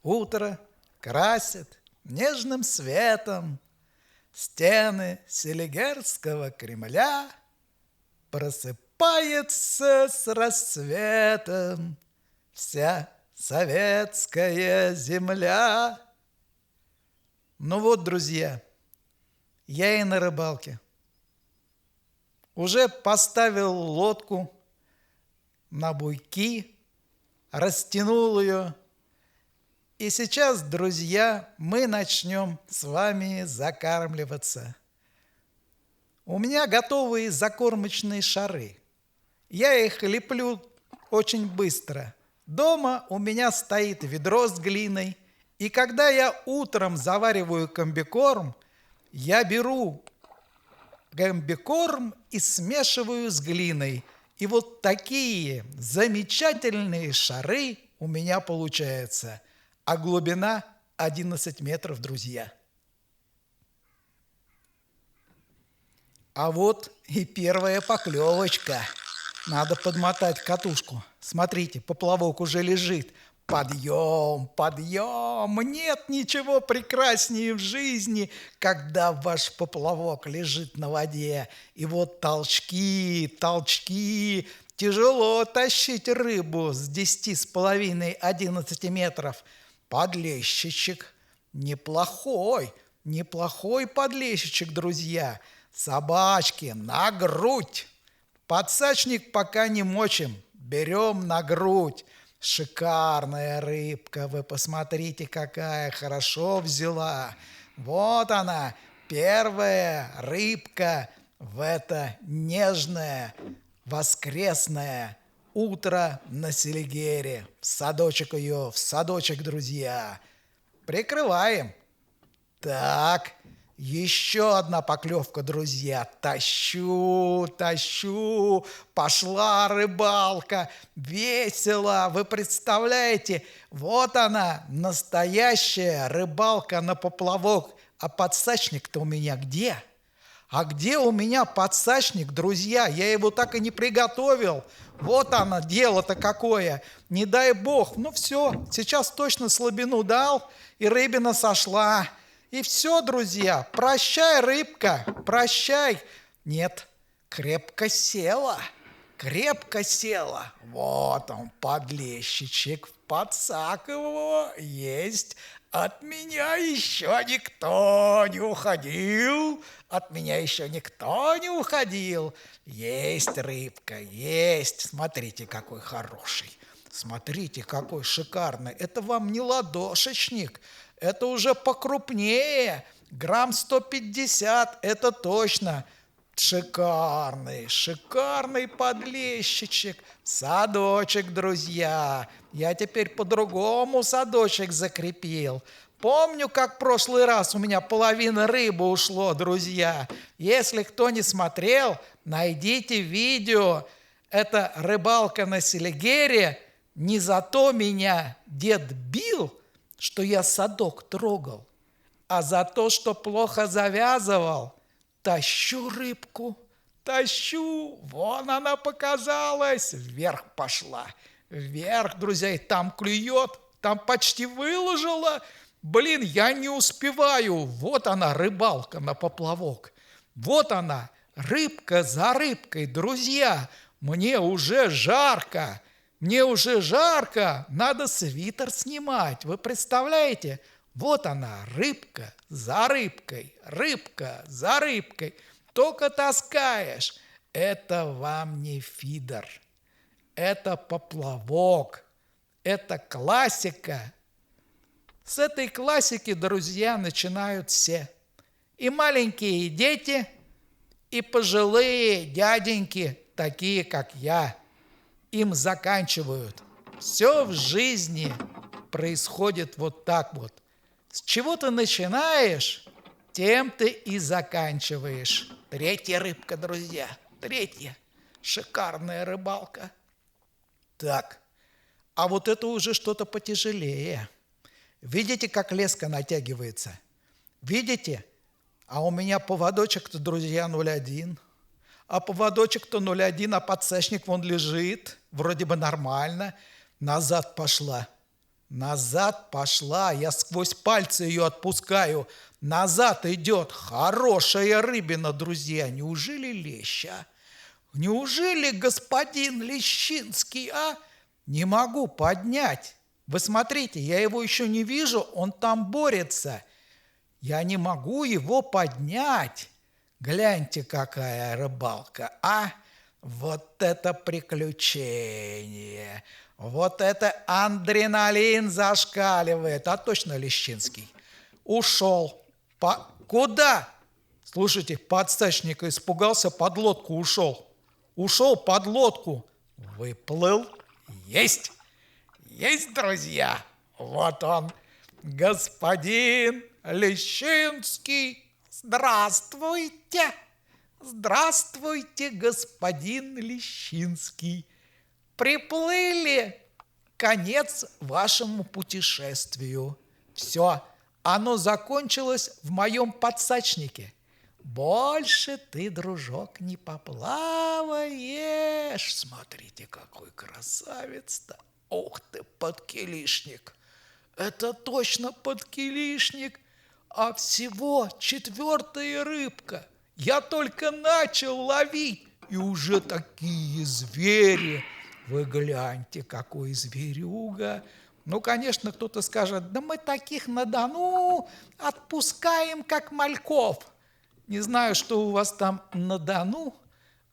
Утро красит нежным светом стены Селигерского Кремля. Просыпается с рассветом вся советская земля. Ну вот, друзья, я и на рыбалке. Уже поставил лодку на буйки, растянул ее. И сейчас, друзья, мы начнем с вами закармливаться. У меня готовые закормочные шары. Я их леплю очень быстро. Дома у меня стоит ведро с глиной. И когда я утром завариваю комбикорм, я беру комбикорм и смешиваю с глиной. И вот такие замечательные шары у меня получаются. А глубина 11 метров, друзья. А вот и первая поклевочка. Надо подмотать катушку. Смотрите, поплавок уже лежит. Подъем, подъем! Нет ничего прекраснее в жизни, когда ваш поплавок лежит на воде. И вот толчки, толчки. Тяжело тащить рыбу с 10,5–11 метров. Подлещичек неплохой подлещичек, друзья. Собачки на грудь. Подсачник пока не мочим, берем на грудь. Шикарная рыбка, вы посмотрите, какая хорошо взяла. Вот она, первая рыбка в это нежное воскресное утро на Селигере. В садочек ее, в садочек, друзья. Прикрываем. Так, еще одна поклевка, друзья. Тащу. Пошла рыбалка. Весело. Вы представляете? Вот она, настоящая рыбалка на поплавок. А подсачник-то у меня где? А где у меня подсачник, друзья? Я его так и не приготовил. Вот оно, дело-то какое. Не дай бог. Ну все, сейчас точно слабину дал, и рыбина сошла. И все, друзья, прощай, рыбка, прощай. Нет, крепко села. Вот он, подлещичек, в подсак его есть. От меня еще никто не уходил. Есть рыбка, есть. Смотрите, какой хороший. Смотрите, какой шикарный. Это вам не ладошечник. Это уже покрупнее. Грамм 150, это точно. Шикарный подлещичек. Садочек, друзья. Я теперь по-другому садочек закрепил. Помню, как в прошлый раз у меня половина рыбы ушло, друзья. Если кто не смотрел, найдите видео. Это рыбалка на Селигере. Не за то меня дед бил, что я садок трогал, а за то, что плохо завязывал. Тащу рыбку, вон она показалась, вверх пошла. Вверх, друзья, и там клюет, там почти выложила. Блин, я не успеваю. Вот она, рыбалка на поплавок. Вот она, рыбка за рыбкой, друзья. Мне уже жарко, надо свитер снимать. Вы представляете? Вот она, рыбка за рыбкой. Только таскаешь. Это вам не фидер. Это поплавок. Это классика. С этой классики, друзья, начинают все. И маленькие дети, и пожилые дяденьки, такие как я. Им заканчивают. Все в жизни происходит вот так вот. С чего ты начинаешь, тем ты и заканчиваешь. Третья рыбка, друзья, третья. Шикарная рыбалка. Так, а вот это уже что-то потяжелее. Видите, как леска натягивается? Видите? А у меня поводочек-то, друзья, 0,1. А поводочек-то 0,1, а подсачник вон лежит. Вроде бы нормально. Назад пошла. Назад пошла, я сквозь пальцы ее отпускаю. Назад идет хорошая рыбина, друзья. Неужели леща? Неужели господин Лещинский, а? Не могу поднять. Вы смотрите, я его еще не вижу, он там борется. Я не могу его поднять. Гляньте, какая рыбалка, а? Вот это приключение! Вот это адреналин зашкаливает. А точно Лещинский. Ушел. Куда? Слушайте, подстачник испугался, под лодку ушел. Ушел под лодку. Выплыл. Есть! Есть, друзья! Вот он, господин Лещинский. Здравствуйте! Здравствуйте, господин Лещинский. Приплыли. Конец вашему путешествию. Все, оно закончилось в моем подсачнике. Больше ты, дружок, не поплаваешь. Смотрите, какой красавец-то. Ух ты, подкилишник. Это точно подкилишник. А всего 4-я рыбка. Я только начал ловить, и уже такие звери. Вы гляньте, какой зверюга. Ну, конечно, кто-то скажет, да мы таких на Дону отпускаем, как мальков. Не знаю, что у вас там на Дону,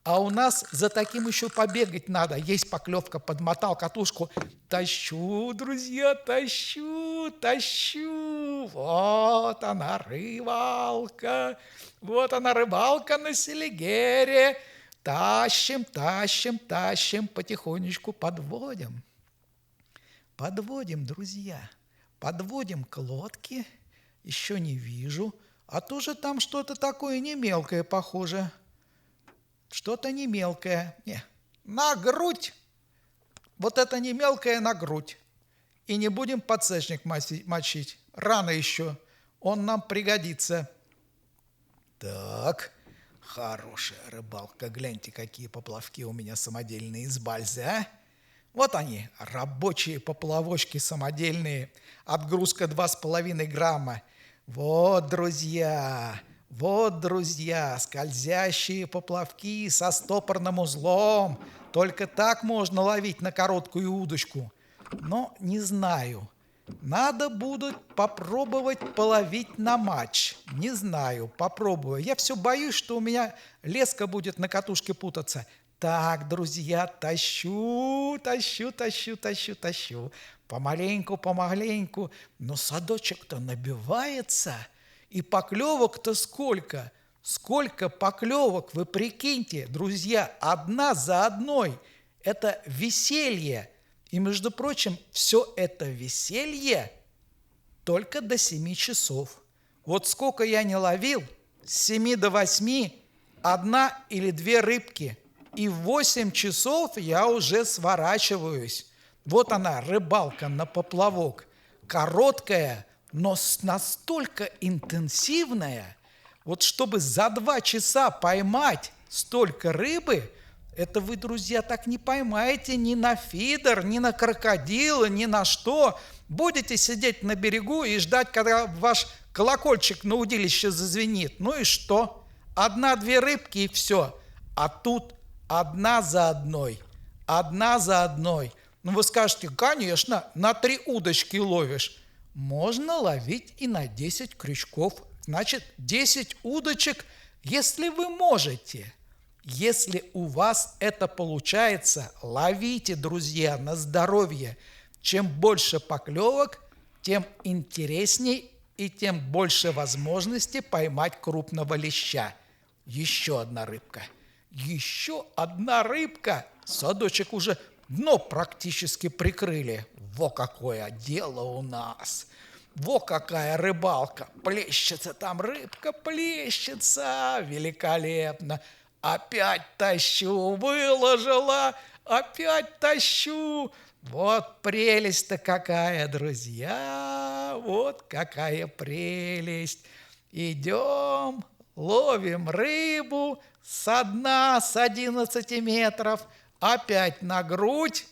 а у нас за таким еще побегать надо. Есть поклевка, подмотал катушку. Тащу, друзья, тащу, тащу. Вот она, рыбалка. Вот она, рыбалка на Селигере. Тащим, тащим, тащим, потихонечку подводим. Подводим, друзья. Подводим к лодке. Еще не вижу. А тоже там что-то такое не мелкое, похоже. Что-то не мелкое. Не, на грудь. Вот это не мелкое на грудь. И не будем подсечник мочить. Рано еще. Он нам пригодится. Так, хорошая рыбалка. Гляньте, какие поплавки у меня самодельные из бальзы, а? Вот они, рабочие поплавочки самодельные. Отгрузка 2,5 грамма. Вот, друзья, скользящие поплавки со стопорным узлом. Только так можно ловить на короткую удочку. Но не знаю. Надо будет попробовать половить на матч. Не знаю, попробую. Я все боюсь, что у меня леска будет на катушке путаться. Так, друзья, тащу. Помаленьку. Но садочек-то набивается. И поклевок-то сколько? Сколько поклевок, вы прикиньте, друзья, одна за одной. Это веселье. И, между прочим, все это веселье только до 7 часов. Вот сколько я не ловил, с 7 до 8 1 или 2 рыбки. И в 8 часов я уже сворачиваюсь. Вот она, рыбалка на поплавок. Короткая, но настолько интенсивная. Вот чтобы за 2 часа поймать столько рыбы, это вы, друзья, так не поймаете ни на фидер, ни на крокодила, ни на что. Будете сидеть на берегу и ждать, когда ваш колокольчик на удилище зазвенит. Ну и что? 1-2 рыбки и все. А тут одна за одной. Ну вы скажете, конечно, на 3 удочки ловишь. Можно ловить и на 10 крючков. Значит, 10 удочек, если вы можете. Если у вас это получается, ловите, друзья, на здоровье. Чем больше поклевок, тем интересней и тем больше возможности поймать крупного леща. Еще одна рыбка. Садочек уже дно практически прикрыли. Во какое дело у нас! Во какая рыбалка! Плещется там рыбка, плещется! Великолепно! Опять тащу, выложила, опять тащу. Вот прелесть-то какая, друзья, вот какая прелесть. Идем, ловим рыбу со дна, с 11 метров, опять на грудь.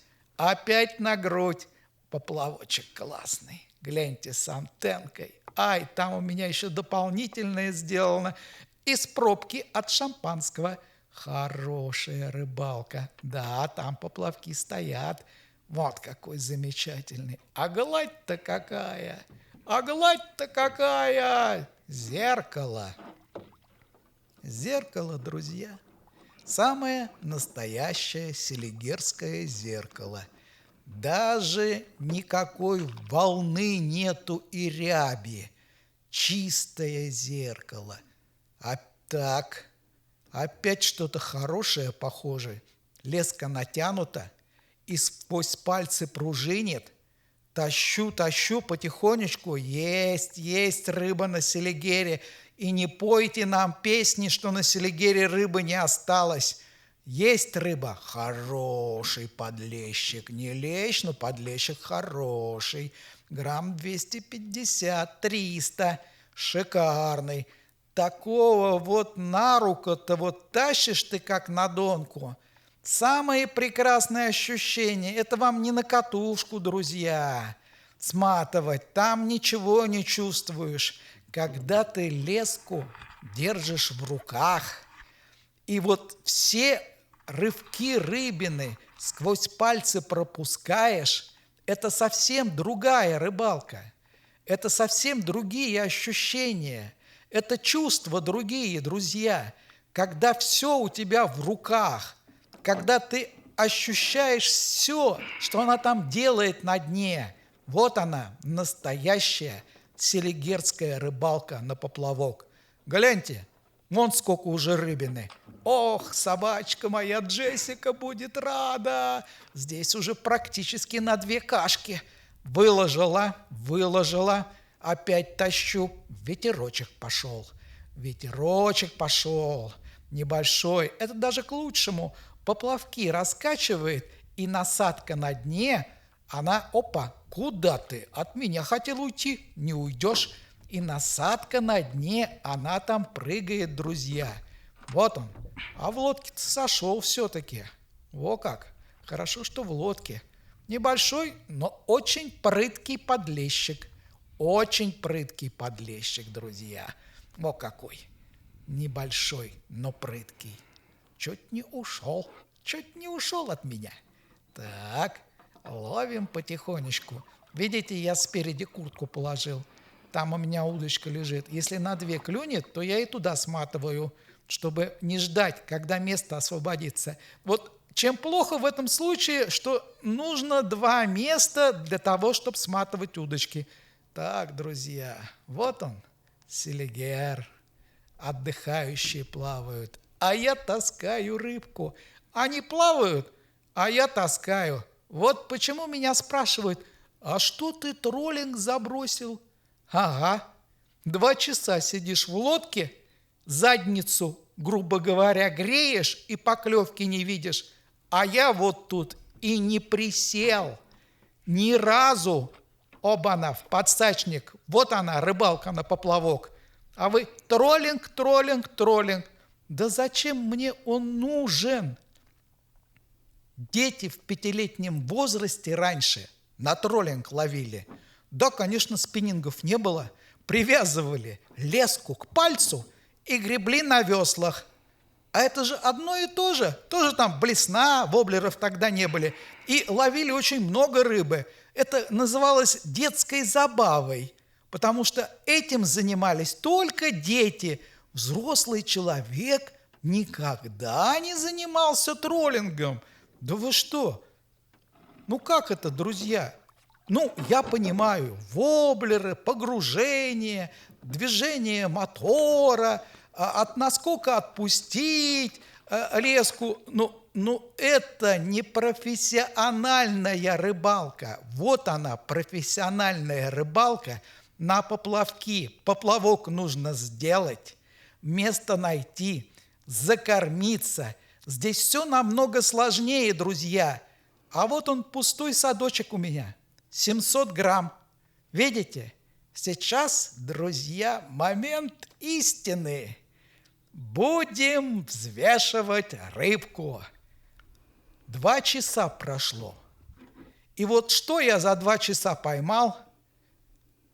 Поплавочек классный. Гляньте, с антенкой. Ай, там у меня еще дополнительное сделано. Из пробки от шампанского. Хорошая рыбалка. Да, там поплавки стоят. Вот какой замечательный. А гладь-то какая! А гладь-то какая! Зеркало. Зеркало, друзья. Самое настоящее селигерское зеркало. Даже никакой волны нету и ряби. Чистое зеркало. А так, опять что-то хорошее, похоже. Леска натянута и сквозь пальцы пружинит. Тащу потихонечку. Есть рыба на селигере. И не пойте нам песни, что на селигере рыбы не осталось. Есть рыба, хороший подлещик. Не лещ, но подлещик хороший. Грамм 250-300. Шикарный. Такого вот на руку-то вот тащишь ты, как на донку. Самые прекрасные ощущения. Это вам не на катушку, друзья, сматывать. Там ничего не чувствуешь. Когда ты леску держишь в руках, и вот все рывки рыбины сквозь пальцы пропускаешь, это совсем другая рыбалка. Это совсем другие ощущения. Это чувства другие, друзья. Когда все у тебя в руках, когда ты ощущаешь все, что она там делает на дне. Вот она, настоящая селигерская рыбалка на поплавок. Гляньте, вон сколько уже рыбины. Ох, собачка моя Джессика будет рада. Здесь уже практически на 2 кашки. Выложила. Опять тащу. Ветерочек пошел. Небольшой. Это даже к лучшему. Поплавки раскачивает, и насадка на дне, она, опа, куда ты? От меня хотел уйти, не уйдешь. И насадка на дне, она там прыгает, друзья. Вот он. А в лодке-то сошел все-таки. Во как. Хорошо, что в лодке. Небольшой, но очень прыткий подлещик. Очень прыткий подлещик, друзья. Во какой. Небольшой, но прыткий. Чуть не ушел от меня. Так, ловим потихонечку. Видите, я спереди куртку положил. Там у меня удочка лежит. Если на 2 клюнет, то я и туда сматываю, чтобы не ждать, когда место освободится. Вот чем плохо в этом случае, что нужно 2 места для того, чтобы сматывать удочки. Так, друзья, вот он, селигер. Отдыхающие плавают, а я таскаю рыбку. Они плавают, а я таскаю. Вот почему меня спрашивают: а что ты троллинг забросил? Ага, 2 часа сидишь в лодке, задницу, грубо говоря, греешь и поклевки не видишь. А я вот тут и не присел ни разу. Оба-на, в подсачник. Вот она, рыбалка на поплавок. А вы троллинг. Да зачем мне он нужен? Дети в 5-летнем возрасте раньше на троллинг ловили. Да, конечно, спиннингов не было. Привязывали леску к пальцу и гребли на веслах. А это же одно и то же. Тоже там блесна, воблеров тогда не были. И ловили очень много рыбы. Это называлось детской забавой. Потому что этим занимались только дети. Взрослый человек никогда не занимался троллингом. Да вы что? Ну как это, друзья? Ну, я понимаю, воблеры, погружение, движение мотора, от наскока отпустить леску. Ну, это не профессиональная рыбалка. Вот она, профессиональная рыбалка на поплавки. Поплавок нужно сделать, место найти, закормиться. Здесь все намного сложнее, друзья. А вот он, пустой садочек у меня. 700 грамм. Видите? Сейчас, друзья, момент истины. Будем взвешивать рыбку. 2 часа прошло. И вот что я за 2 часа поймал?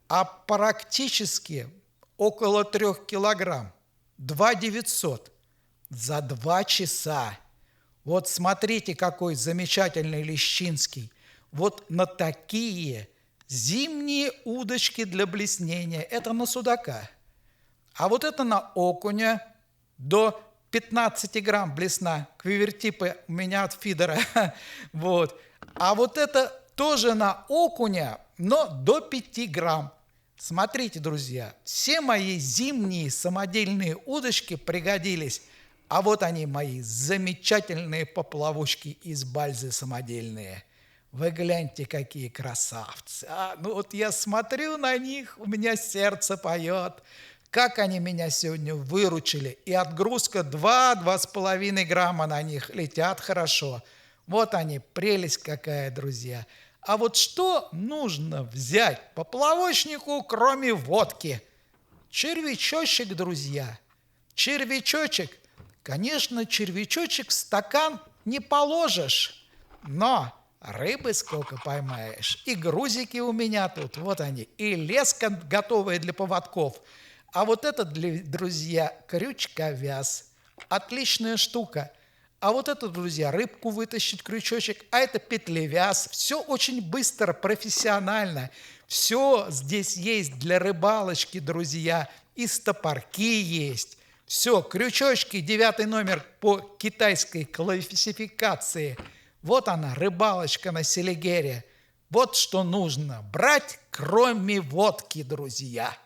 А практически около 3 килограмм. 2 900 за 2 часа. Вот смотрите, какой замечательный Лещинский. Вот на такие зимние удочки для блеснения. Это на судака. А вот это на окуня до 15 грамм блесна. Квивертипы у меня от фидера. Вот. А вот это тоже на окуня, но до 5 грамм. Смотрите, друзья, все мои зимние самодельные удочки пригодились. А вот они, мои замечательные поплавочки из бальзы самодельные. Вы гляньте, какие красавцы. Ну вот я смотрю на них, у меня сердце поет. Как они меня сегодня выручили. И отгрузка 2-2,5 грамма на них летят хорошо. Вот они, прелесть какая, друзья. А вот что нужно взять поплавочнику, кроме водки? Червячочек, друзья. Червячочек. Конечно, червячочек в стакан не положишь, но рыбы сколько поймаешь. И грузики у меня тут, вот они, и леска готовая для поводков. А вот это, друзья, крючковяз. Отличная штука. А вот это, друзья, рыбку вытащить, крючочек, а это петлевяз. Все очень быстро, профессионально. Все здесь есть для рыбалочки, друзья. И стопорки есть. Все, крючочки, 9 номер по китайской классификации. Вот она, рыбалочка на Селигере. Вот что нужно брать, кроме водки, друзья.